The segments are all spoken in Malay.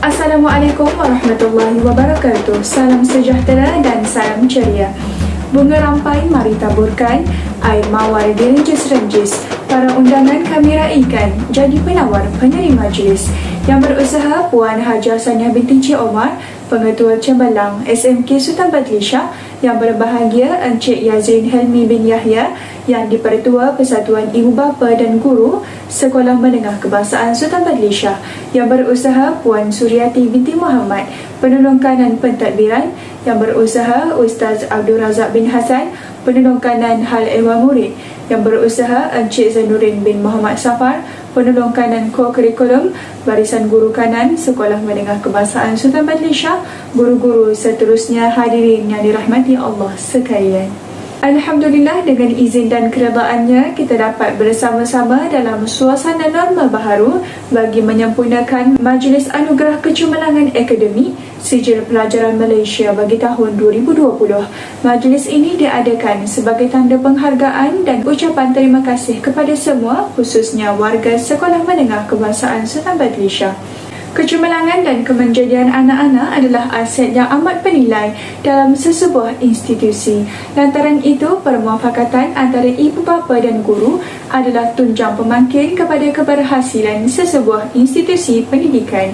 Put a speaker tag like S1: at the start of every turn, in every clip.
S1: Assalamualaikum warahmatullahi wabarakatuh. Salam sejahtera dan salam ceria. Bunga rampai mari taburkan, air mawar direnjis-renjis. Para undangan kami raikan jadi penawar penyeri majlis. Yang berusaha Puan Haja Saniah binti Cik Omar, Pengetua Cembalang SMK Sultan Badlisha. Yang berbahagia Encik Yazrin Helmi bin Yahya, yang di-Pertua Persatuan Ibu Bapa dan Guru Sekolah Menengah Kebangsaan Sultan Badlisha. Yang berusaha Puan Suryati binti Muhammad, Penolong Kanan Pentadbiran. Yang berusaha Ustaz Abdul Razak bin Hassan, Penolong Kanan Hal Ehwal Murid. Yang berusaha Encik Zainuddin bin Muhammad Safar, Penolong Kanan Co-Kurikulum Barisan Guru Kanan Sekolah Menengah Kebangsaan Sultan Badlisha. Guru-guru seterusnya, hadirin yang dirahmati Allah sekalian. Alhamdulillah, dengan izin dan keredaannya kita dapat bersama-sama dalam suasana norma baharu bagi menyempurnakan Majlis Anugerah Kecemerlangan Akademik Sijil Pelajaran Malaysia bagi tahun 2020. Majlis ini diadakan sebagai tanda penghargaan dan ucapan terima kasih kepada semua, khususnya warga Sekolah Menengah Kebangsaan Sultan Badlisha. Kecemerlangan dan kemenjadian anak-anak adalah aset yang amat bernilai dalam sesebuah institusi. Lantaran itu, permuafakatan antara ibu bapa dan guru adalah tunjang pemangkin kepada keberhasilan sesebuah institusi pendidikan.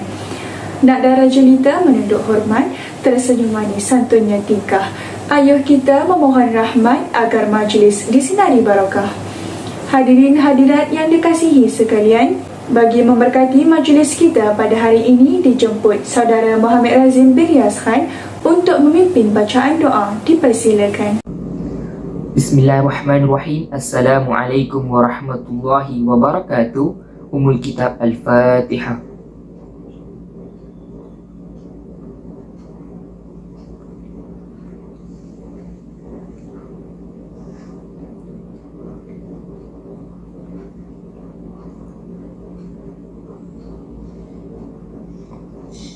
S1: Nak darah jelita menunduk hormat, tersenyum manis santunnya tingkah. Ayuh kita memohon rahmat agar majlis disinari barakah. Hadirin hadirat yang dikasihi sekalian, bagi memberkati majlis kita pada hari ini dijemput Saudara Muhammad Razim bin Riyaz Khan untuk memimpin bacaan doa. Dipersilakan.
S2: Bismillahirrahmanirrahim. Assalamualaikum warahmatullahi wabarakatuh. Umul Kitab Al-Fatihah.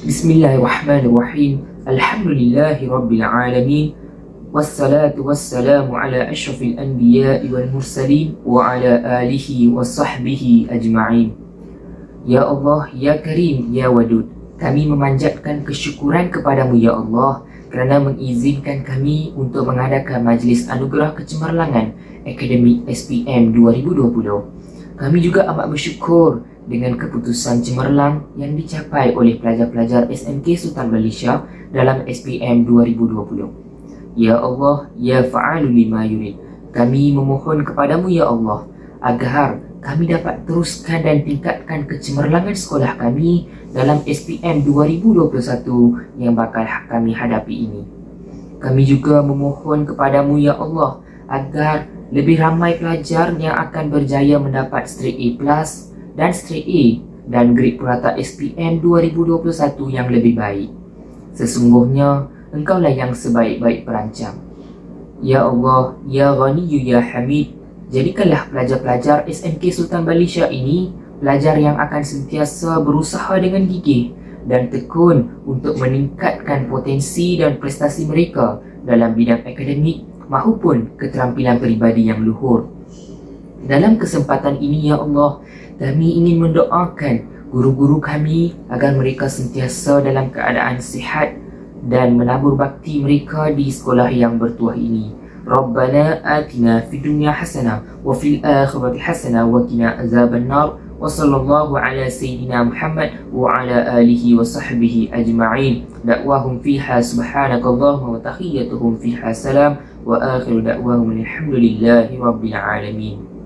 S2: Bismillahirrahmanirrahim. Alhamdulillahi Rabbil Alamin. Wassalatu wassalamu ala ashrafil anbiya'i wal mursalin wa ala alihi wa sahbihi ajma'in. Ya Allah, Ya Karim, Ya Wadud, kami memanjatkan kesyukuran kepadamu Ya Allah kerana mengizinkan kami untuk mengadakan Majlis Anugerah Kecemerlangan Akademik SPM 2020. Kami juga amat bersyukur dengan keputusan cemerlang yang dicapai oleh pelajar-pelajar SMK Sultan Badlisha dalam SPM 2020. Ya Allah, Ya Fa'alu lima yurid, kami memohon kepadamu Ya Allah agar kami dapat teruskan dan tingkatkan kecemerlangan sekolah kami dalam SPM 2021 yang bakal kami hadapi ini. Kami juga memohon kepadamu Ya Allah agar lebih ramai pelajar yang akan berjaya mendapat straight A+ dan straight A dan grade purata SPM 2021 yang lebih baik. Sesungguhnya Engkaulah yang sebaik-baik perancang. Ya Allah, Ya Ghaniyu Ya Hamid, jadikanlah pelajar-pelajar SMK Sultan Badlisha ini pelajar yang akan sentiasa berusaha dengan gigih dan tekun untuk meningkatkan potensi dan prestasi mereka dalam bidang akademik maupun keterampilan peribadi yang luhur. Dalam kesempatan ini Ya Allah, kami ingin mendoakan guru-guru kami agar mereka sentiasa dalam keadaan sihat dan menabur bakti mereka di sekolah yang bertuah ini. Rabbana atina fid dunya hasanah wa fil akhirati hasanah wa qina azaban nar. Wa sallallahu ala sayyidina Muhammad wa ala alihi wa sahbihi ajma'in. Da'wahum fiha subhanakallahumma wa tahiyyatuhum fiha salam wa akhiru da'wahum alhamdulillahi rabbil alamin.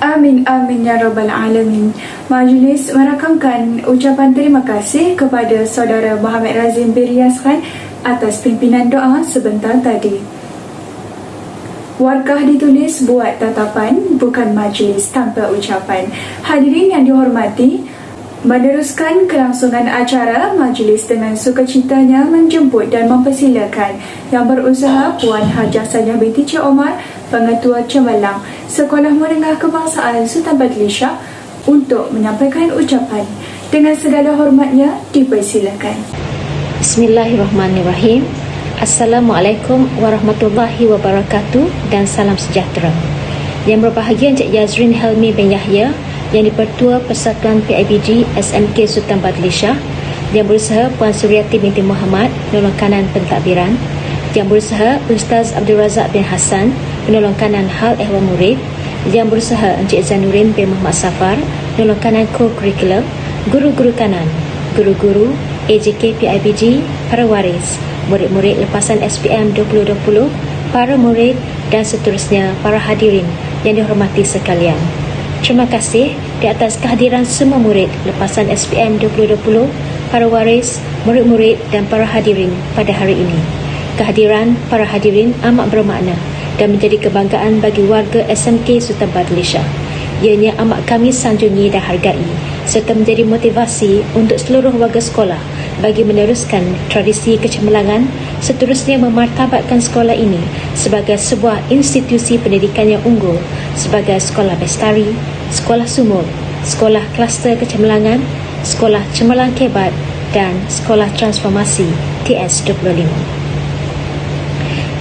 S1: Amin, amin ya rabbal alamin. Majlis merakamkan ucapan terima kasih kepada Saudara Muhammad Razim bin Riyaz Khan atas pimpinan doa sebentar tadi. Warkah ditulis buat tatapan, bukan majlis tanpa ucapan. Hadirin yang dihormati, meneruskan kelangsungan acara, majlis dengan sukacitanya menjemput dan mempersilakan Yang Berusaha Puan Haja Saniah binti Cik Omar, Pengetua Cembalang Sekolah Menengah Kebangsaan Sultan Badlisha untuk menyampaikan ucapan. Dengan segala hormatnya, dipersilakan.
S3: Bismillahirrahmanirrahim. Assalamualaikum warahmatullahi wabarakatuh dan salam sejahtera. Yang berbahagia Encik Yazrin Helmi bin Yahya, yang dipertua Persatuan PIBG SMK Sultan Badli Shah, yang berusaha Puan Suryati binti Muhammad, penolong kanan pentadbiran, yang berusaha Ustaz Abdul Razak bin Hassan, penolong kanan hal ehwal murid, yang berusaha Encik Zanurin bin Muhammad Safar, penolong kanan co-curricular, guru-guru kanan, guru-guru, AJK PIBG, para waris, murid-murid lepasan SPM 2020, para murid dan seterusnya para hadirin yang dihormati sekalian. Terima kasih di atas kehadiran semua murid lepasan SPM 2020, para waris, murid-murid dan para hadirin pada hari ini. Kehadiran para hadirin amat bermakna dan menjadi kebanggaan bagi warga SMK Sultan Badli Shah. Ianya amat kami sanjungi dan hargai serta menjadi motivasi untuk seluruh warga sekolah bagi meneruskan tradisi kecemerlangan, seterusnya memartabatkan sekolah ini sebagai sebuah institusi pendidikan yang unggul, sebagai sekolah bestari, sekolah sumur, sekolah kluster kecemerlangan, sekolah cemerlang kebat dan sekolah transformasi TS25.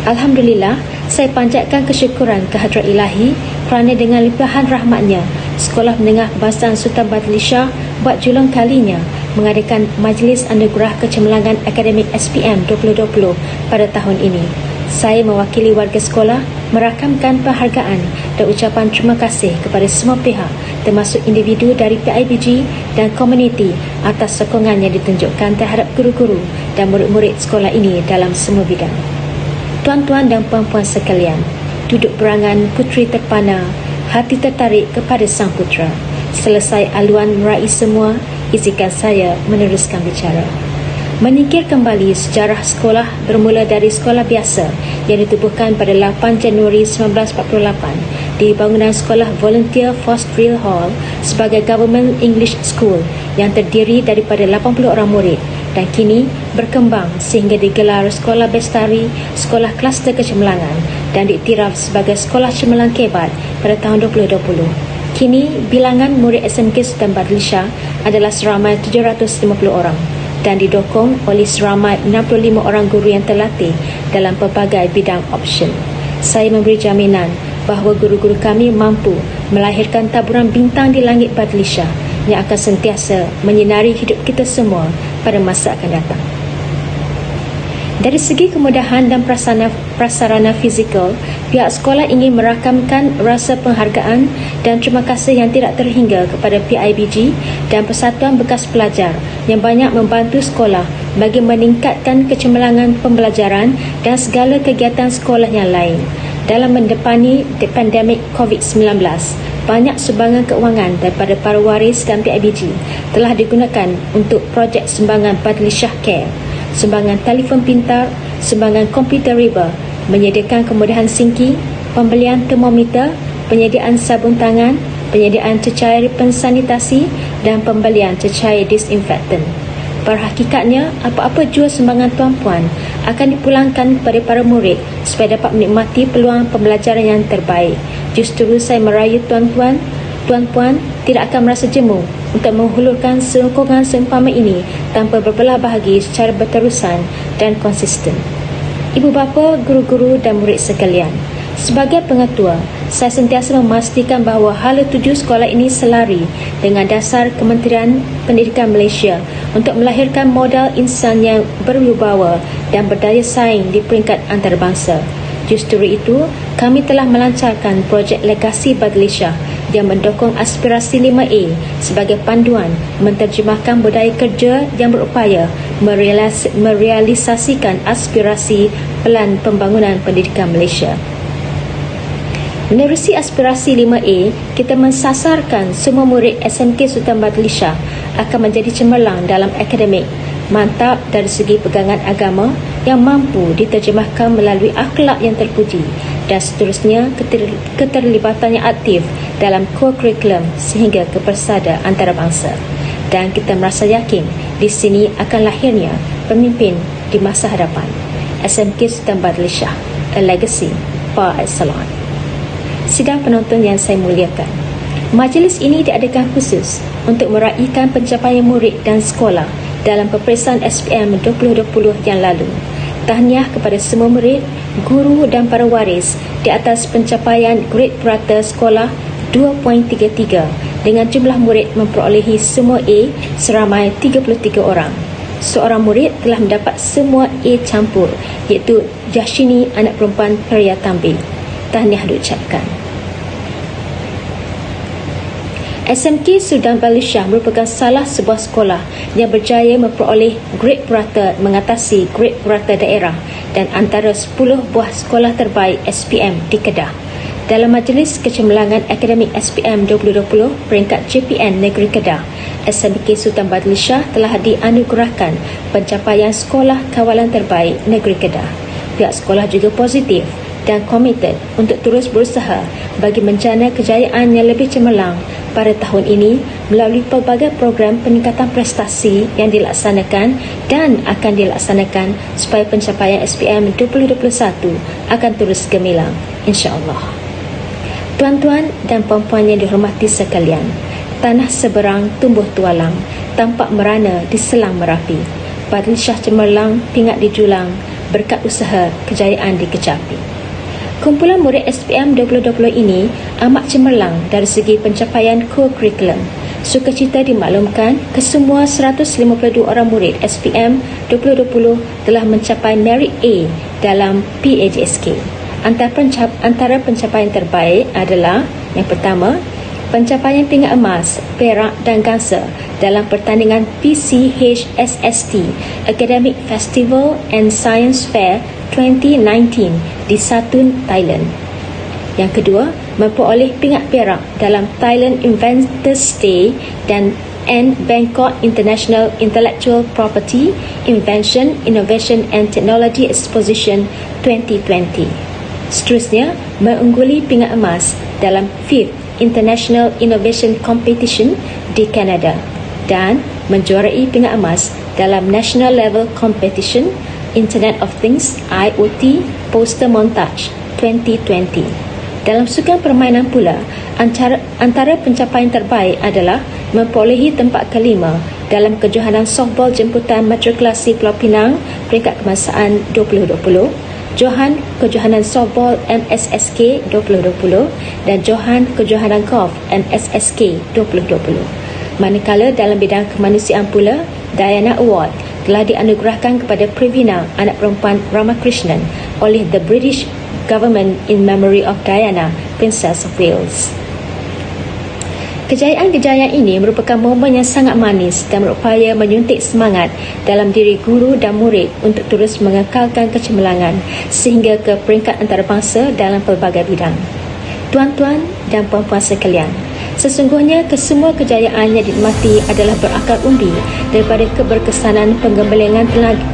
S3: Alhamdulillah, saya panjatkan kesyukuran kehadrat ilahi kerana dengan limpahan rahmatnya, Sekolah Menengah Kebangsaan Sultan Badli Shah buat julung kalinya mengadakan Majlis Anugerah Kecemerlangan Akademik SPM 2020 pada tahun ini. Saya mewakili warga sekolah merakamkan penghargaan dan ucapan terima kasih kepada semua pihak termasuk individu dari PIBG dan komuniti atas sokongan yang ditunjukkan terhadap guru-guru dan murid-murid sekolah ini dalam semua bidang. Tuan-tuan dan puan-puan sekalian, duduk berangan puteri terpana, hati tertarik kepada sang putera. Selesai aluan meraih semua, izinkan saya meneruskan bicara. Menyingkir kembali sejarah sekolah bermula dari sekolah biasa yang ditubuhkan pada 8 Januari 1948 di bangunan sekolah Volunteer Force Drill Hall sebagai Government English School yang terdiri daripada 80 orang murid dan kini berkembang sehingga digelar Sekolah Bestari, Sekolah Kluster Kecemerlangan dan diiktiraf sebagai Sekolah Cemerlang Kebat pada tahun 2020. Kini, bilangan murid SMK Sultan Badli Shah adalah seramai 750 orang dan didokong oleh seramai 65 orang guru yang terlatih dalam pelbagai bidang option. Saya memberi jaminan bahawa guru-guru kami mampu melahirkan taburan bintang di langit Badli Shah yang akan sentiasa menyinari hidup kita semua pada masa akan datang. Dari segi kemudahan dan prasarana fizikal, pihak sekolah ingin merakamkan rasa penghargaan dan terima kasih yang tidak terhingga kepada PIBG dan Persatuan Bekas Pelajar yang banyak membantu sekolah bagi meningkatkan kecemerlangan pembelajaran dan segala kegiatan sekolah yang lain. Dalam mendepani pandemik COVID-19, banyak sumbangan keuangan daripada para waris dan PIBG telah digunakan untuk projek sumbangan Badli Shah Care, sumbangan telefon pintar, sumbangan komputer riba, menyediakan kemudahan sinki, pembelian termometer, penyediaan sabun tangan, penyediaan cecair pensanitasi dan pembelian cecair disinfektan. Pada hakikatnya, apa-apa jua sumbangan tuan-puan akan dipulangkan kepada para murid supaya dapat menikmati peluang pembelajaran yang terbaik. Justru saya merayu tuan-puan tidak akan merasa jemu untuk menghulurkan sokongan seumpama ini tanpa berbelah bahagi secara berterusan dan konsisten. Ibu bapa, guru-guru dan murid sekalian, sebagai pengetua, saya sentiasa memastikan bahawa hala tuju sekolah ini selari dengan dasar Kementerian Pendidikan Malaysia untuk melahirkan modal insan yang berwibawa dan berdaya saing di peringkat antarabangsa. Justru itu, kami telah melancarkan projek Legasi Badli Shah yang mendukung aspirasi 5A sebagai panduan menterjemahkan budaya kerja yang berupaya merealisasikan aspirasi Pelan Pembangunan Pendidikan Malaysia. Menerusi aspirasi 5A, kita mensasarkan semua murid SMK Sultan Badli Shah akan menjadi cemerlang dalam akademik, mantap dari segi pegangan agama yang mampu diterjemahkan melalui akhlak yang terpuji dan seterusnya keterlibatan yang aktif dalam co-curriculum sehingga ke persada antarabangsa. Dan kita merasa yakin di sini akan lahirnya pemimpin di masa hadapan. SMK Sultan Badli Shah, a legacy par excellence. Sidang penonton yang saya muliakan, majlis ini diadakan khusus untuk meraihkan pencapaian murid dan sekolah dalam peperiksaan SPM 2020 yang lalu. Tahniah kepada semua murid, guru dan para waris di atas pencapaian grade purata sekolah 2.33 dengan jumlah murid memperolehi semua A seramai 33 orang. Seorang murid telah mendapat semua A campur, iaitu Jashini, anak perempuan Peria Tambi. Tahniah diucapkan. SMK Sudan Balisha merupakan salah sebuah sekolah yang berjaya memperoleh grade purata mengatasi grade purata daerah dan antara 10 buah sekolah terbaik SPM di Kedah. Dalam Majlis Kecemerlangan Akademik SPM 2020 peringkat JPN Negeri Kedah, SMK Sultan Badli Shah telah dianugerahkan pencapaian Sekolah Kawalan Terbaik Negeri Kedah. Pihak sekolah juga positif dan komited untuk terus berusaha bagi menjana kejayaan yang lebih cemerlang pada tahun ini melalui pelbagai program peningkatan prestasi yang dilaksanakan dan akan dilaksanakan supaya pencapaian SPM 2021 akan terus gemilang, insya-Allah. Tuan-tuan dan puan-puan yang dihormati sekalian, tanah seberang tumbuh tualang, tampak merana di selang Merapi. Badli Shah cemerlang, pingat dijulang, berkat usaha kejayaan dikecapi. Kumpulan murid SPM 2020 ini amat cemerlang dari segi pencapaian core curriculum. Sukacita dimaklumkan kesemua 152 orang murid SPM 2020 telah mencapai merit A dalam PAJSK. Antara pencapaian terbaik adalah yang pertama, pencapaian pingat emas, perak dan gangsa dalam pertandingan PCHSST Academic Festival and Science Fair 2019 di Satun, Thailand. Yang kedua, memperoleh pingat perak dalam Thailand Inventors Day dan Bangkok International Intellectual Property, Invention, Innovation and Technology Exposition 2020. Seterusnya, mengungguli pingat emas dalam 5th International Innovation Competition di Kanada dan menjuarai pingat emas dalam National Level Competition Internet of Things IoT Poster Montage 2020. Dalam sukan permainan pula, antara pencapaian terbaik adalah memperolehi tempat kelima dalam kejohanan softball jemputan matrikulasi Pulau Pinang peringkat kebangsaan 2020, Johan Kejohanan Softball MSSK 2020 dan Johan Kejohanan Golf MSSK 2020. Manakala dalam bidang kemanusiaan pula, Diana Award telah dianugerahkan kepada Privina, anak perempuan Ramakrishnan, oleh the British Government in memory of Diana, Princess of Wales. Kejayaan-kejayaan ini merupakan momen yang sangat manis dan berupaya menyuntik semangat dalam diri guru dan murid untuk terus mengekalkan kecemerlangan sehingga ke peringkat antarabangsa dalam pelbagai bidang. Tuan-tuan dan puan-puan sekalian, sesungguhnya kesemua kejayaan yang dinikmati adalah berakar umbi daripada keberkesanan penggembelengan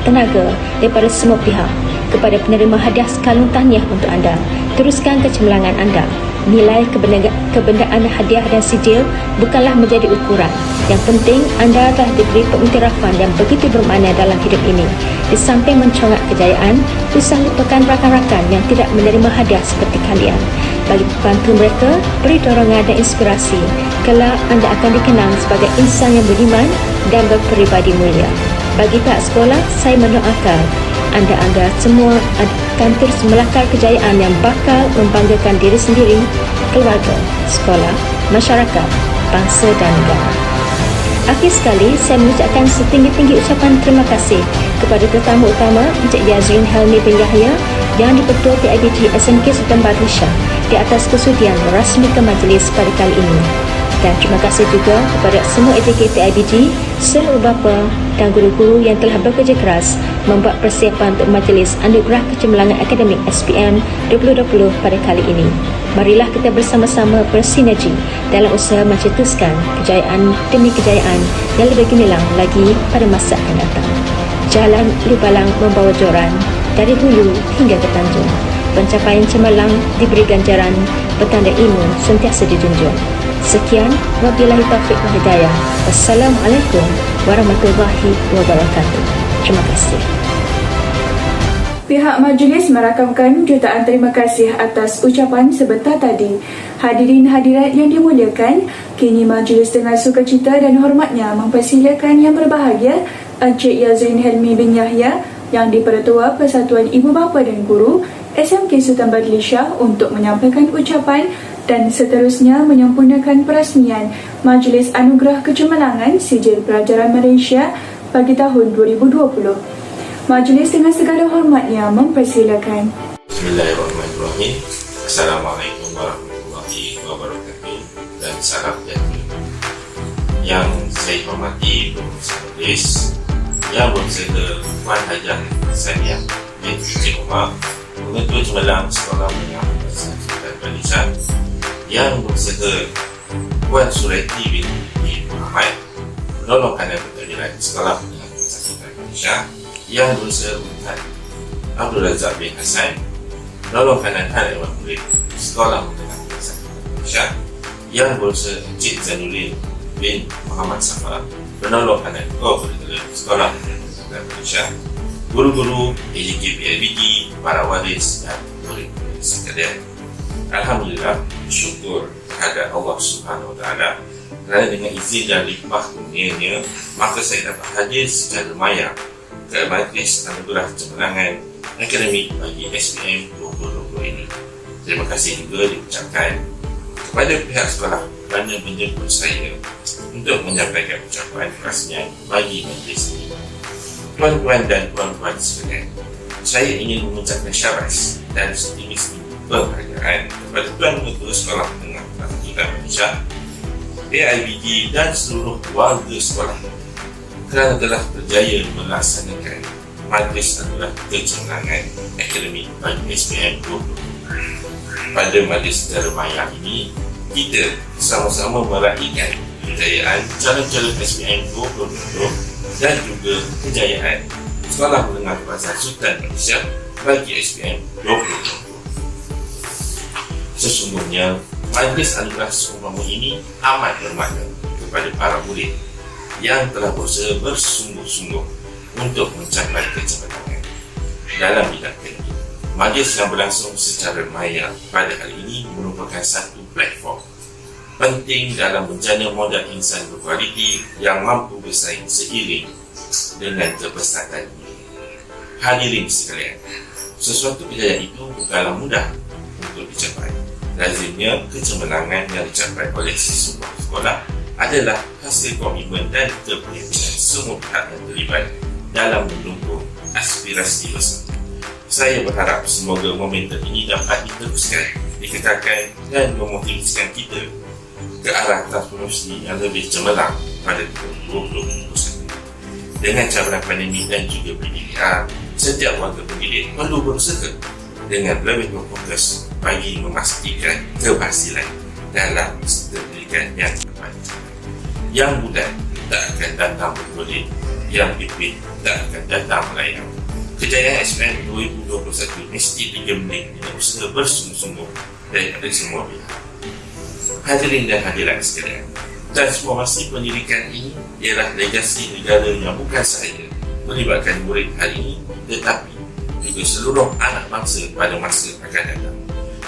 S3: tenaga daripada semua pihak. Kepada penerima hadiah sekalung tahniah untuk anda. Teruskan kecemerlangan anda. Nilai kebendaan hadiah dan sijil bukanlah menjadi ukuran. Yang penting anda telah diberi pengiktirafan yang begitu bermakna dalam hidup ini. Di samping mencongak kejayaan, usah lupakan rakan-rakan yang tidak menerima hadiah seperti kalian. Bagi bantu mereka, beri dorongan dan inspirasi. Kelak anda akan dikenang sebagai insan yang beriman dan berperibadi mulia. Bagi pihak sekolah, saya mendoakan anda semua akan terus melakar kejayaan yang bakal membanggakan diri sendiri, keluarga, sekolah, masyarakat, bangsa dan negara. Akhir sekali, saya mengucapkan setinggi-tinggi ucapan terima kasih kepada tetamu utama Encik Yazrin Helmi bin Yahya yang di-Ketua PIBG SMK Sultan Badli Shah di atas kesudian merasmikan majlis pada kali ini. Dan terima kasih juga kepada semua ATK PIBG, seluruh bapa dan guru-guru yang telah bekerja keras membuat persiapan untuk majlis Anugerah Kecemerlangan Akademik SPM 2020 pada kali ini. Marilah kita bersama-sama bersinergi dalam usaha mencetuskan kejayaan demi kejayaan yang lebih gemilang lagi pada masa akan datang. Jalan lubalang membawa joran dari hulu hingga ke tanjung. Pencapaian cemerlang diberi ganjaran, petanda ilmu sentiasa dijunjung. Sekian, wabillahi taufiq wal hidayah. Wassalamualaikum warahmatullahi wabarakatuh. Terima kasih.
S1: Pihak majlis merakamkan jutaan terima kasih atas ucapan sebentar tadi. Hadirin hadirat yang dimuliakan, kini majlis dengan sukacita dan hormatnya mempersilakan yang berbahagia Encik Yazrin Helmi bin Yahya Yang di-Pertua Persatuan Ibu Bapa dan Guru SMK Sultan Badli Shah untuk menyampaikan ucapan dan seterusnya menyempurnakan perasmian Majlis Anugerah Kecemerlangan Sijil Pelajaran Malaysia bagi tahun 2020. Majlis dengan segala hormatnya mempersilakan.
S4: Bismillahirrahmanirrahim. Assalamualaikum warahmatullahi wabarakatuh dan salam sejahtera. Yang saya hormati Pengurus Majlis, Yang Bersedia Puan Hajah Saniah binti Cik Umar, Pengetua Cemerlang Sekolah Menengah Sultan Badli Shah, Yang Bersedia Puan Suraiti binti Muhammad, Penolong Kanan Pentadbiran Sekolah Menengah Sultan Badli Shah, Yang Bersedia Puan Abdul Razak bin Hassan, Penolong Kanan Hal Ewan Murid Sekolah Menengah Sultan Badli Shah, Yang Bersedia Encik Zainuddin bin Muhammad Safar, Penolong Kanan Co-Curricular Sekolah Menengah Sultan Badli Shah, guru-guru AJK-PLBD, para waris dan murid-murid sekalian. Alhamdulillah, syukur kepada Allah Subhanahu Wa Taala kerana dengan izin dan limpah kurnianya, maka saya dapat hadir secara maya ke Majlis Anugerah Cemerlangan Akademik bagi SPM 2020 ini. Terima kasih juga diucapkan kepada pihak sekolah kerana menjemput saya untuk menyampaikan ucapan perasmian bagi majlis ini. Tuan-tuan dan puan-puan sekalian, saya ingin mengucapkan syabas dan setinggi-tinggi penghargaan kepada Tuan Ketua Sekolah Menengah Sultan Badli Shah, AIBD dan seluruh warga sekolah kerana telah berjaya melaksanakan Majlis Anugerah Kecemerlangan Akademik bagi SPM 2020. Pada majlis secara maya ini, kita sama-sama meraihkan kejayaan calon-calon SPM 2020 dan juga kejayaan Sekolah Menengah Sultan Badli Shah bagi SPM 2020. Sesungguhnya, Majlis Anugerah seumpama ini amat bermakna kepada para murid yang telah berusaha bersungguh-sungguh untuk mencapai kecemerlangan dalam bidang akademik. Majlis yang berlangsung secara maya pada hari ini merupakan satu platform penting dalam menjana modal insan berkualiti yang mampu bersaing seiring dengan kepesatan ini. Hadirin sekalian, sesuatu kejayaan itu bukanlah mudah untuk dicapai. Lazimnya kecemerlangan yang dicapai oleh sebuah sekolah adalah hasil komitmen dan keprihatinan semua pihak yang terlibat dalam mendukung aspirasi bersama. Saya berharap semoga momentum ini dapat diteruskan, dikekalkan dan memotivasikan kita ke arah transformasi yang lebih cemerlang pada tahun 2021. Dengan cabaran pandemik dan juga PDR, setiap warga pendidik perlu berusaha dengan lebih berfokus bagi memastikan keberhasilan dalam sistem pendidikan yang tepat. Yang bulan tak akan datang berkulit, yang pipit tak akan datang melayang. Kejayaan SPM 2021 mesti digembleng dengan usaha bersungguh-sungguh daripada semua pihak. Hadirin dan hadirat sekalian, transformasi pendidikan ini ialah legasi negara yang bukan sahaja melibatkan murid hari ini, tetapi juga seluruh anak bangsa pada masa akan datang.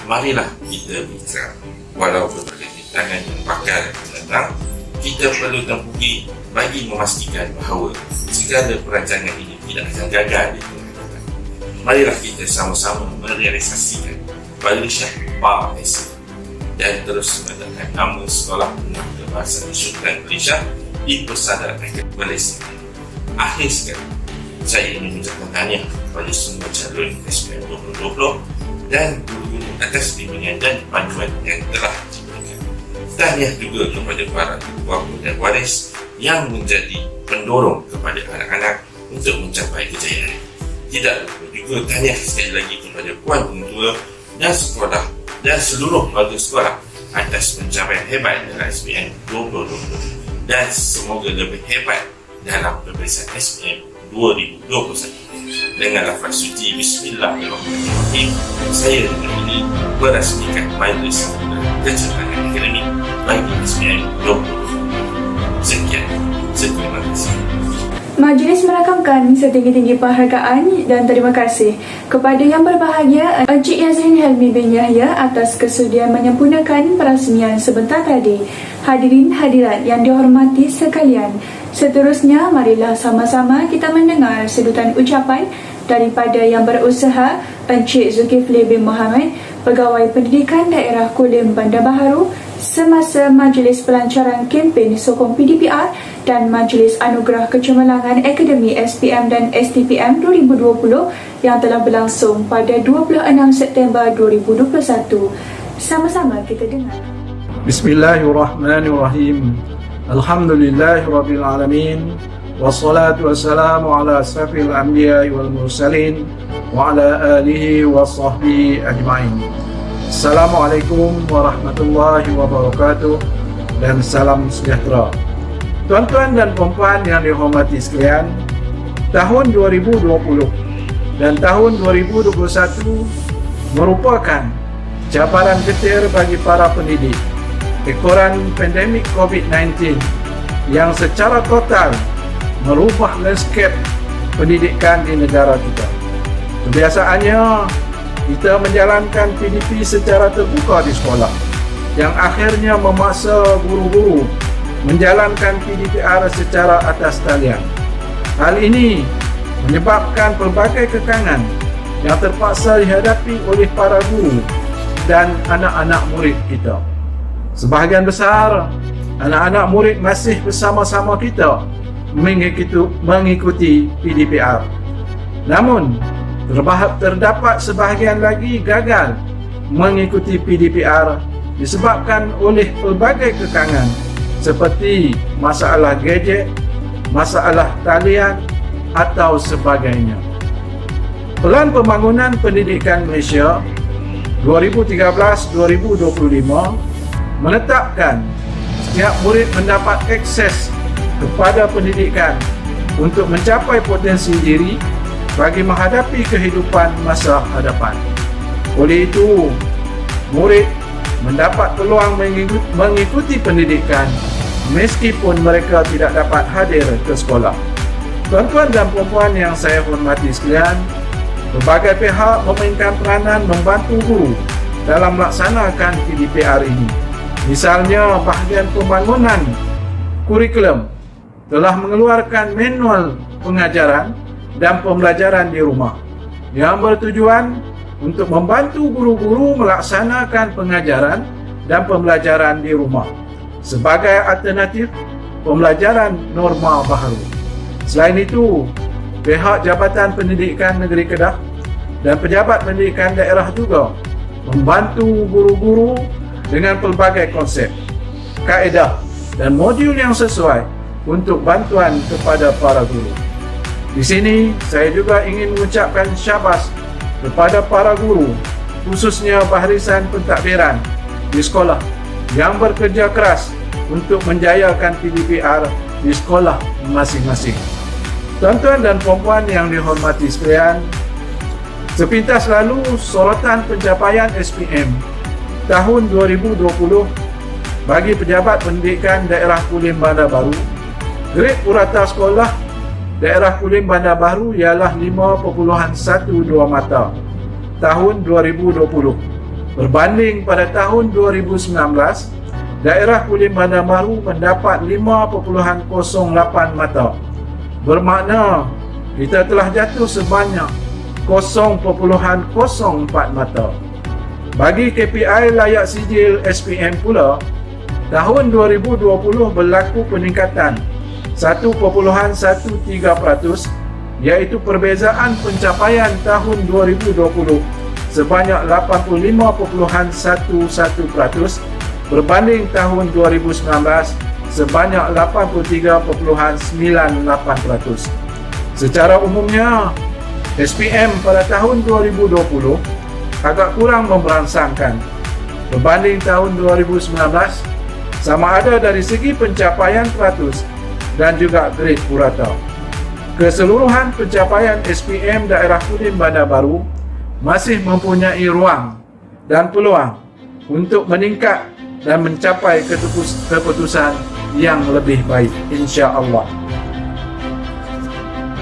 S4: Marilah kita bergerak, walau berbagai rintangan yang bakal datang, kita perlu tempuhi bagi memastikan bahawa segala perancangan ini tidak akan gagal di tengah jalan. Marilah kita sama-sama merealisasikan Badli Shah PAS dan terus meletakkan nama Sekolah Menengah Kebangsaan Sultan Badli Shah di Persadaran Akademik Malaysia. Akhir sekali, saya ingin mengucapkan tahniah kepada semua calon SPM 2020 dan guru-guru atas bimbingan dan panduan yang telah diberikan. Tahniah juga kepada para ibu bapa dan waris yang menjadi pendorong kepada anak-anak untuk mencapai kejayaan. Tidak lupa juga tahniah sekali lagi kepada Puan Pengetua dan sekolah dan seluruh warga sekolah atas pencapaian hebat dalam SPM 2020 dan semoga lebih hebat dalam peperiksaan SPM 2021. Dengan lafaz suci Bismillahirrahmanirrahim, saya dengan ini merasmikan Majlis Kecemerlangan Akademik bagi SPM 2020. Sekian, terima kasih.
S1: Majlis merakamkan setinggi-tinggi penghargaan dan terima kasih kepada Yang Berbahagia Encik Yazrin Helmi bin Yahya atas kesudian menyempurnakan perasmian sebentar tadi. Hadirin hadirat yang dihormati sekalian, seterusnya marilah sama-sama kita mendengar sedutan ucapan daripada yang berusaha Encik Zulkifli bin Mohamed, Pegawai Pendidikan Daerah Kulim Bandar Baharu, semasa majlis pelancaran kempen sokong PDPR dan Majlis Anugerah Kecemerlangan Akademi SPM dan STPM 2020 yang telah berlangsung pada 26 September 2021. Sama-sama kita dengar.
S5: Bismillahirrahmanirrahim. Alhamdulillahirabbil alamin. Wassalatu wassalamu ala asrafil anbiya'i wal mursalin wa ala alihi wa sahbihi ajma'in. Assalamualaikum warahmatullahi wabarakatuh dan salam sejahtera. Tuan-tuan dan puan-puan yang dihormati sekalian, tahun 2020 dan tahun 2021 merupakan cabaran getir bagi para pendidik. Ekoran pandemik COVID-19 yang secara total merubah landscape pendidikan di negara kita. Kebiasaannya, kita menjalankan PDP secara terbuka di sekolah, yang akhirnya memaksa guru-guru menjalankan PDPR secara atas talian. Hal ini menyebabkan pelbagai kekangan yang terpaksa dihadapi oleh para guru dan anak-anak murid kita. Sebahagian besar anak-anak murid masih bersama-sama kita mengikuti PDPR. Namun, terdapat sebahagian lagi gagal mengikuti PDPR disebabkan oleh pelbagai kekangan seperti masalah gadget, masalah talian atau sebagainya. Pelan Pembangunan Pendidikan Malaysia 2013-2025 menetapkan setiap murid mendapat akses kepada pendidikan untuk mencapai potensi diri bagi menghadapi kehidupan masa hadapan. Oleh itu, murid mendapat peluang mengikuti pendidikan meskipun mereka tidak dapat hadir ke sekolah. Tuan-tuan dan puan-puan yang saya hormati sekalian, berbagai pihak memainkan peranan membantu guru dalam melaksanakan PDPR ini. Misalnya, bahagian pembangunan kurikulum telah mengeluarkan manual pengajaran dan pembelajaran di rumah yang bertujuan untuk membantu guru-guru melaksanakan pengajaran dan pembelajaran di rumah sebagai alternatif pembelajaran norma baharu. Selain itu, pihak Jabatan Pendidikan Negeri Kedah dan pejabat pendidikan daerah juga membantu guru-guru dengan pelbagai konsep, kaedah dan modul yang sesuai untuk bantuan kepada para guru. Di sini, saya juga ingin mengucapkan syabas kepada para guru, khususnya barisan pentadbiran di sekolah yang bekerja keras untuk menjayakan PDPR di sekolah masing-masing. Tuan-tuan dan puan-puan yang dihormati sekalian, sepintas lalu sorotan pencapaian SPM tahun 2020 bagi pejabat pendidikan daerah Kulim Bandar Baru. Grade purata sekolah daerah Kulim Bandar Baru ialah 5.12 mata tahun 2020. Berbanding pada tahun 2019, daerah Kulim Bandar Baru mendapat 5.08 mata. Bermakna kita telah jatuh sebanyak 0.04 mata. Bagi KPI layak sijil SPM pula, tahun 2020 berlaku peningkatan 1.13%, iaitu perbezaan pencapaian tahun 2020 sebanyak 85.11% berbanding tahun 2019 sebanyak 83.98%. Secara umumnya, SPM pada tahun 2020 agak kurang memberangsangkan berbanding tahun 2019, sama ada dari segi pencapaian peratus dan juga grade purata. Keseluruhan pencapaian SPM daerah Kulim Bandar Baru masih mempunyai ruang dan peluang untuk meningkat dan mencapai keputusan yang lebih baik, insya-Allah.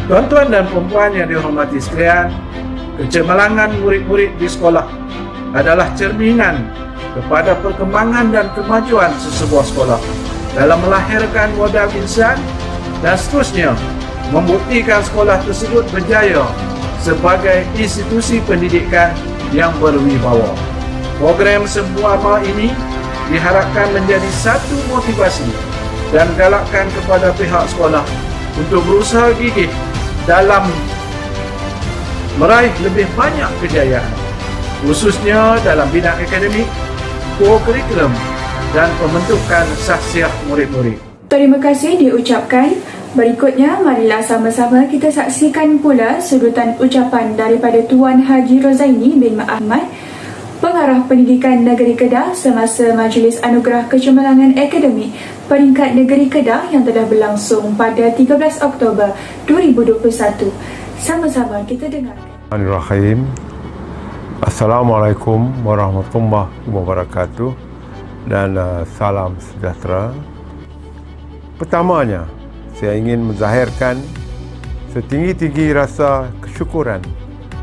S5: Tuan-tuan dan puan-puan yang dihormati sekalian, kecemerlangan murid-murid di sekolah adalah cerminan kepada perkembangan dan kemajuan sesebuah sekolah dalam melahirkan modal insan dan seterusnya membuktikan sekolah tersebut berjaya sebagai institusi pendidikan yang berwibawa. Program Semua ini diharapkan menjadi satu motivasi dan galakkan kepada pihak sekolah untuk berusaha gigih dalam meraih lebih banyak kejayaan, khususnya dalam bidang akademik, kurikulum dan pembentukan sahsiah murid-murid.
S1: Terima kasih diucapkan. Berikutnya, marilah sama-sama kita saksikan pula sudutan ucapan daripada Tuan Haji Rozaini bin Ahmad, Pengarah Pendidikan Negeri Kedah semasa Majlis Anugerah Kecemerlangan Akademik Peringkat Negeri Kedah yang telah berlangsung pada 13 Oktober 2021. Sama-sama kita dengarkan.
S6: Bismillahirrahmanirrahim. Assalamualaikum warahmatullahi wabarakatuh dan salam sejahtera. Pertamanya, saya ingin menzahirkan setinggi-tinggi rasa kesyukuran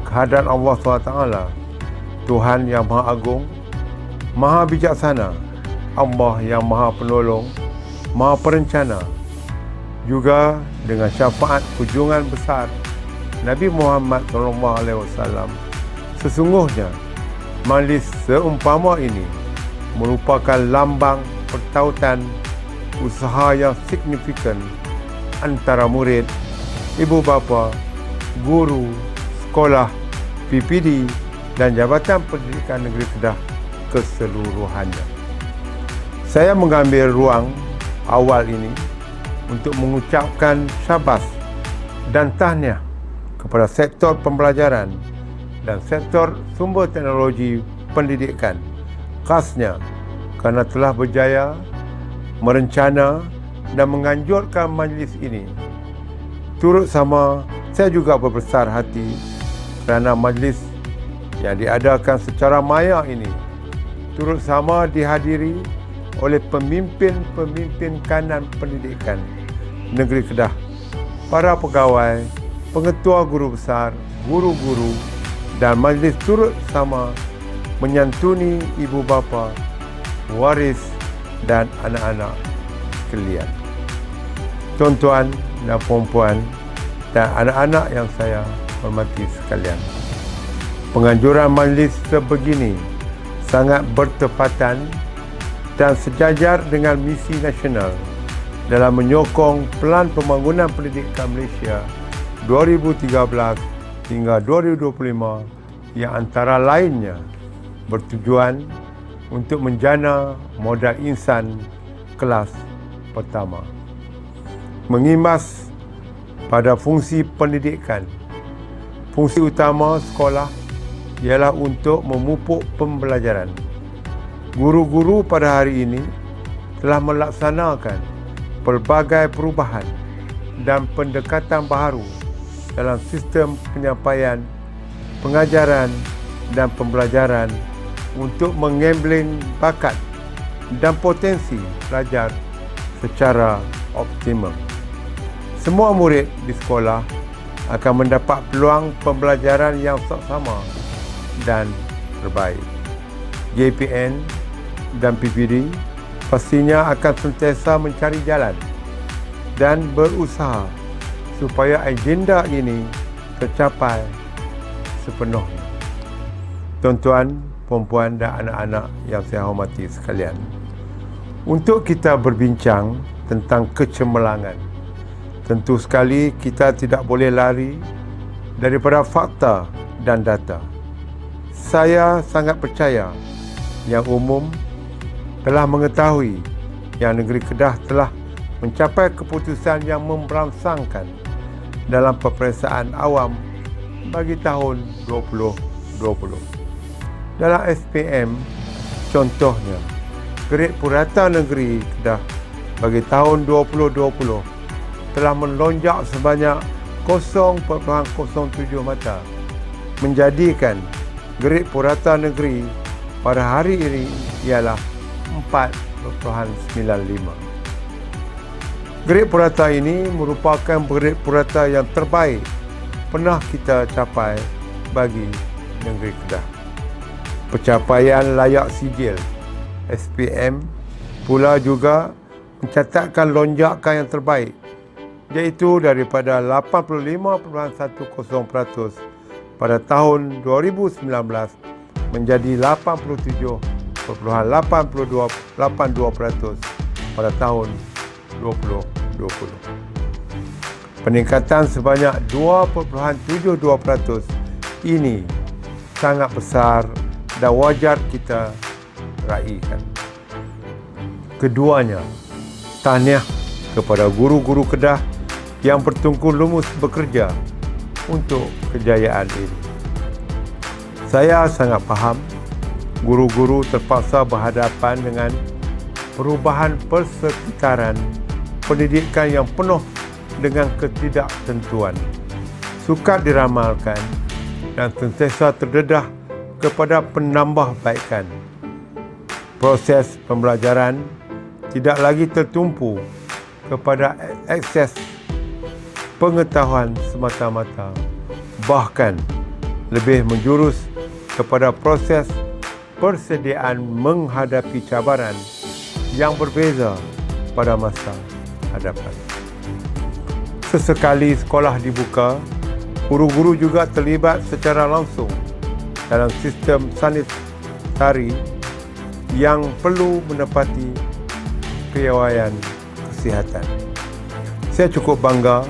S6: kehadirat Allah SWT, Tuhan yang Maha Agung, Maha Bijaksana, Allah yang Maha Penolong, Maha Perencana, juga dengan syafaat kunjungan besar Nabi Muhammad SAW. Sesungguhnya majlis seumpama ini merupakan lambang pertautan usaha yang signifikan antara murid, ibu bapa, guru, sekolah, PPD dan Jabatan Pendidikan Negeri Kedah keseluruhannya. Saya mengambil ruang awal ini untuk mengucapkan syabas dan tahniah kepada sektor pembelajaran dan sektor sumber teknologi pendidikan, khasnya kerana telah berjaya merencana dan menganjurkan majlis ini. Turut sama, saya juga berbesar hati kerana majlis yang diadakan secara maya ini turut sama dihadiri oleh pemimpin-pemimpin kanan pendidikan Negeri Kedah, para pegawai, pengetua guru besar, guru-guru, dan majlis turut sama menyantuni ibu bapa, waris dan anak-anak sekalian. Tuan-tuan dan puan-puan dan anak-anak yang saya hormati sekalian, penganjuran majlis sebegini sangat bertepatan dan sejajar dengan misi nasional dalam menyokong Pelan Pembangunan Pendidikan Malaysia 2013 hingga 2025 yang antara lainnya bertujuan untuk menjana modal insan kelas pertama. Mengimbas pada fungsi pendidikan, fungsi utama sekolah ialah untuk memupuk pembelajaran. Guru-guru pada hari ini telah melaksanakan pelbagai perubahan dan pendekatan baharu dalam sistem penyampaian, pengajaran dan pembelajaran untuk menggambling bakat dan potensi pelajar secara optimum. Semua murid di sekolah akan mendapat peluang pembelajaran yang sama dan terbaik. JPN dan PPD pastinya akan sentiasa mencari jalan dan berusaha supaya agenda ini tercapai sepenuhnya. Tuan-tuan, puan-puan dan anak-anak yang saya hormati sekalian, untuk kita berbincang tentang kecemerlangan, tentu sekali kita tidak boleh lari daripada fakta dan data. Saya sangat percaya yang umum telah mengetahui yang negeri Kedah telah mencapai keputusan yang memberangsangkan dalam peperiksaan awam bagi tahun 2020. Dalam SPM, contohnya, Grade Purata Negeri Kedah bagi tahun 2020 telah melonjak sebanyak 0.07 mata, menjadikan Grade Purata Negeri pada hari ini ialah 4.95. Grade Purata ini merupakan grade purata yang terbaik pernah kita capai bagi negeri Kedah. Pencapaian layak sijil SPM pula juga mencatatkan lonjakan yang terbaik, iaitu daripada 85.10% pada tahun 2019 menjadi 87.82% pada tahun 2020. Peningkatan sebanyak 2.72% ini sangat besar dan wajar kita raikan. Keduanya, tahniah kepada guru-guru Kedah yang bertungkus lumus bekerja untuk kejayaan ini. Saya sangat faham guru-guru terpaksa berhadapan dengan perubahan persekitaran pendidikan yang penuh dengan ketidaktentuan, sukar diramalkan dan sentiasa terdedah kepada penambahbaikan. Proses pembelajaran tidak lagi tertumpu kepada akses pengetahuan semata-mata, bahkan lebih menjurus kepada proses persediaan menghadapi cabaran yang berbeza pada masa hadapan. Sesekali sekolah dibuka, guru-guru juga terlibat secara langsung dalam sistem sanitari yang perlu menepati piawaian kesihatan. Saya cukup bangga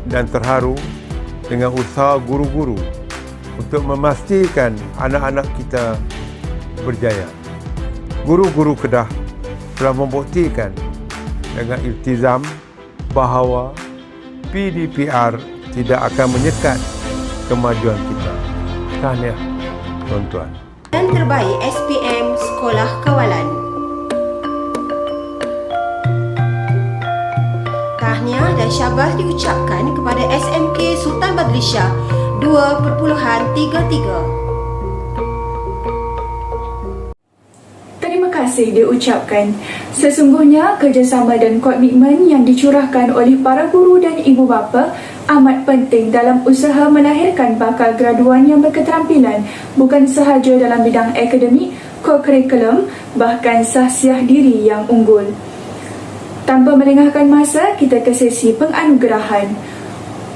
S6: dan terharu dengan usaha guru-guru untuk memastikan anak-anak kita berjaya. Guru-guru Kedah telah membuktikan dengan iltizam bahawa PDPR tidak akan menyekat kemajuan kita. Tahniah, tuan-tuan.
S7: Dan terbaik SPM Sekolah Kawalan. Tahniah dan syabas diucapkan kepada SMK Sultan Badlishah 2.33.
S1: Terima kasih diucapkan. Sesungguhnya kerjasama dan komitmen yang dicurahkan oleh para guru dan ibu bapa amat penting dalam usaha melahirkan bakal graduan yang berketerampilan bukan sahaja dalam bidang akademik, ko-kurikulum, bahkan sahsiah diri yang unggul. Tanpa melengahkan masa, kita ke sesi penganugerahan.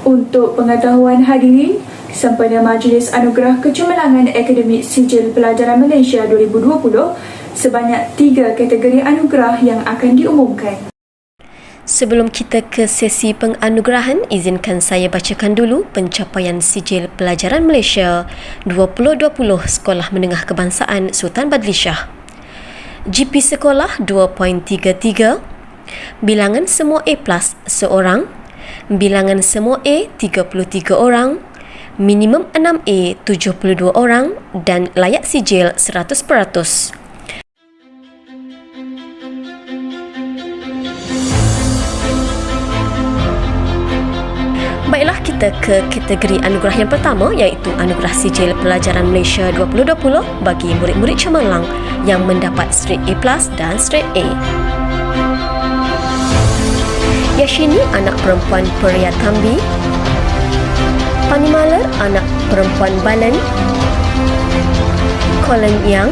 S1: Untuk pengetahuan hadirin, sempena Majlis Anugerah Kecemerlangan Akademik Sijil Pelajaran Malaysia 2020, sebanyak 3 kategori anugerah yang akan diumumkan.
S8: Sebelum kita ke sesi penganugerahan, izinkan saya bacakan dulu pencapaian Sijil Pelajaran Malaysia 2020 Sekolah Menengah Kebangsaan Sultan Badlishah. GP sekolah 2.33, bilangan semua A+ seorang, bilangan semua A 33 orang, minimum 6A 72 orang dan layak sijil 100%. Baiklah, kita ke kategori anugerah yang pertama, iaitu Anugerah Sijil Pelajaran Malaysia 2020 bagi murid-murid cemerlang yang mendapat straight A+ dan straight A. Yashini, anak perempuan Peria Tambi. Panimaler, anak perempuan Balan. Colin Yang.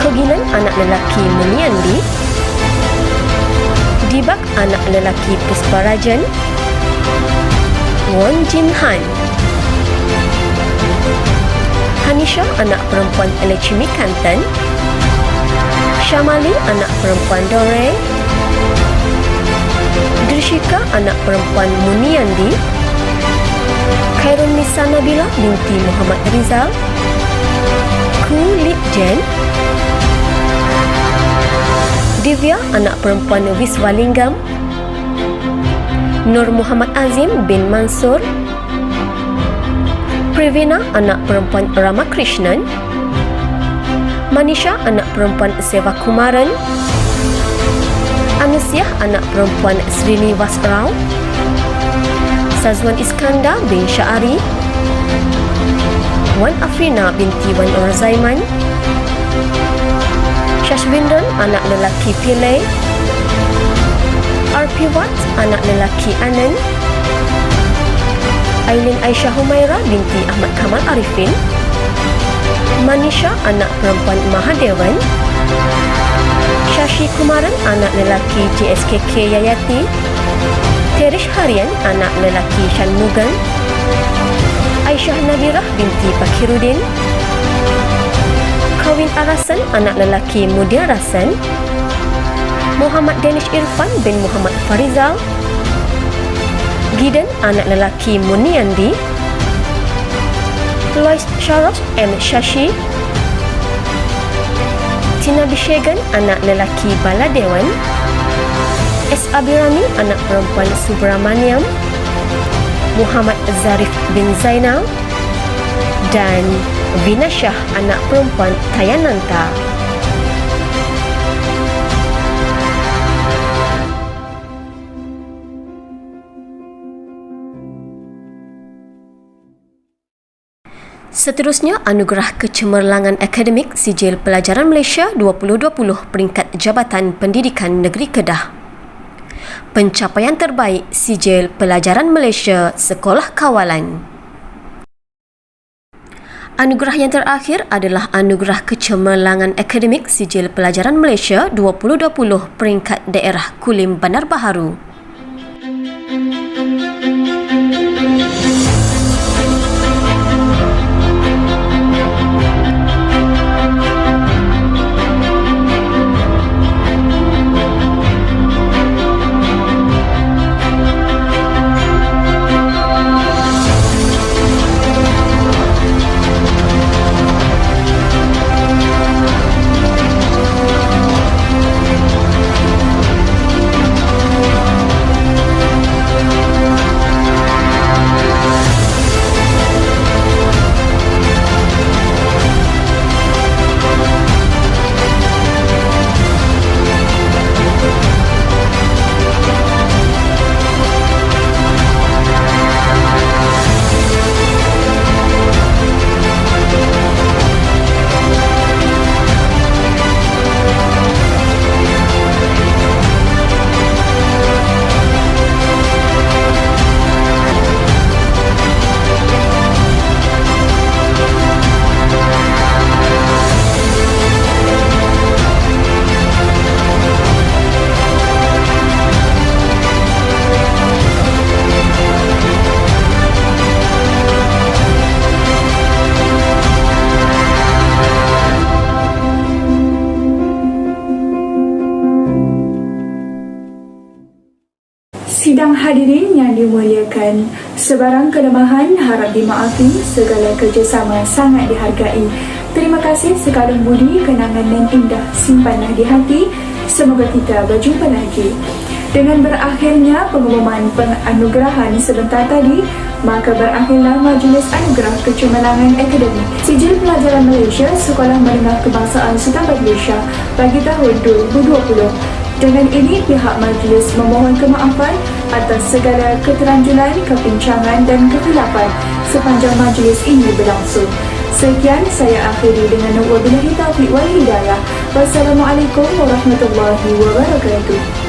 S8: Koginan, anak lelaki Muniandi. Dibak, anak lelaki Pusparajan. Won Jin Han. Hanisha, anak perempuan Elechimi Kantan. Syamali, anak perempuan Dore. Drishika, anak perempuan Muniandi. Khairun Nisa Nabila binti Muhammad Rizal. Ku Lip Jen. Divya, anak perempuan Wiswalinggam. Nur Muhammad Azim bin Mansur. Privina, anak perempuan Ramakrishnan. Manisha, anak perempuan Sevakumaran. Anusiah, anak perempuan Srinivas Rao. Sazwan Iskandar bin Syari. Wan Afrina binti Wan Orzaiman. Shashwindran, anak lelaki Pillai. RP Watt, anak lelaki Anand. Ailin Aisyah Humaira binti Ahmad Kamal Arifin. Manisha, anak perempuan Mahadewan. Shashi Kumaran, anak lelaki JSKK Yayati. Terish Harian, anak lelaki Shanmugan. Aisyah Nabirah binti Pakirudin. Kawin arasan anak lelaki Mudia Rasan. Muhammad Danish Irfan bin Muhammad Farizal. Gideon, anak lelaki Muniandi. Lois Sharos M. Shashi. Tina Bishegan, anak lelaki Baladewan. S. Abirami, anak perempuan Subramaniam. Muhammad Zarif bin Zainal. Dan Vina Shah, anak perempuan Tayananta. Seterusnya, Anugerah Kecemerlangan Akademik Sijil Pelajaran Malaysia 2020 peringkat Jabatan Pendidikan Negeri Kedah. Pencapaian terbaik Sijil Pelajaran Malaysia Sekolah Kawalan. Anugerah yang terakhir adalah Anugerah Kecemerlangan Akademik Sijil Pelajaran Malaysia 2020 peringkat Daerah Kulim Bandar Baharu.
S1: Sidang hadirin yang dimuliakan, sebarang kelemahan harap dimaafi, segala kerjasama sangat dihargai. Terima kasih sekalum budi, kenangan dan indah simpanlah di hati. Semoga kita berjumpa lagi. Dengan berakhirnya pengumuman penganugerahan sebentar tadi, maka berakhirlah Majlis Anugerah Kecemerlangan Akademik Sijil Pelajaran Malaysia Sekolah Menengah Kebangsaan Sultan Badlisha bagi tahun 2020. Dengan ini, pihak majlis memohon kemaafan atas segala keteranjuran, kepincangan dan kekhilafan sepanjang majlis ini berlangsung. Sekian, saya akhiri dengan wabillahi taufiq wal hidayah. Wassalamualaikum warahmatullahi wabarakatuh.